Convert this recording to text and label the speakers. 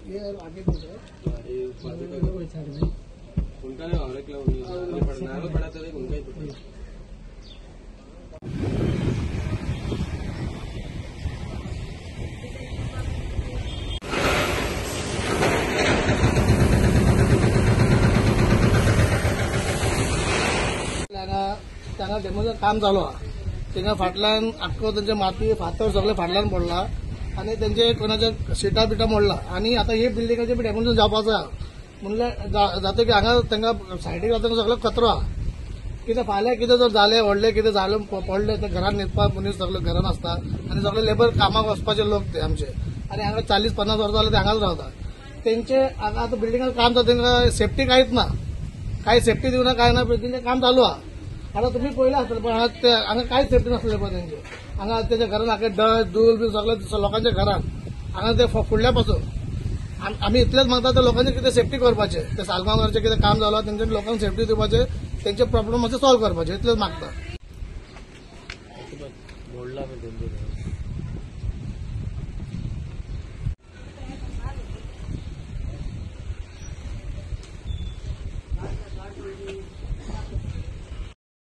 Speaker 1: ये आगे उनका पड़ा था उनका ही त्यांना डेमोचं काम चालू आहे. त्यांना फाटल्यान अख्खो त्यांचे माती फातर सगळे फाटल्यान पडला आणि त्यांचे कोणाच्या शिटा बिटा मोडला आणि आता हे बिल्डिंगाचे बी डेमोशन जावपाचो म्हणल्यार जाता की हांगा तांकां सायडीक रावतना सगळो कचरो आहा. कितें फाल्यां कितें जर जालें व्हडलें कितें जालें पडलें तर घरान न्हिदपाक मनीस सगळे घरान आसता आनी सगळे लेबर कामाक वचपाचे लोक ते आमचे आनी हांगा 40-50 वर्सां जाल्यां ते हांगाच रावता. तेंचे हांगा आतां बिल्डिंगात काम जाता तांकां सेफ्टी कांयच ना, कांय सेफ्टी दिवना काय ना तेंचें काम चालू आहा. आता तुम्ही पळयला आसतलें पण हांगा कांयच सेफ्टी नासलें पळय तेंचे. हांगा तेच्या घरान हांगा डस्ट धूळ बी सगळे लोकांच्या घरान हांगा ते फुडल्या पासून आमी इतलेंच मागता त्या लोकांचे कितें सेफ्टी करपाचें. ते सालगांवकारचें कितें काम जालां तेंच्या लोकांक सेफ्टी दिवपाचें, तेंचे प्रॉब्लेम मातशे सॉल्व करपाचे इतलेंच मागता.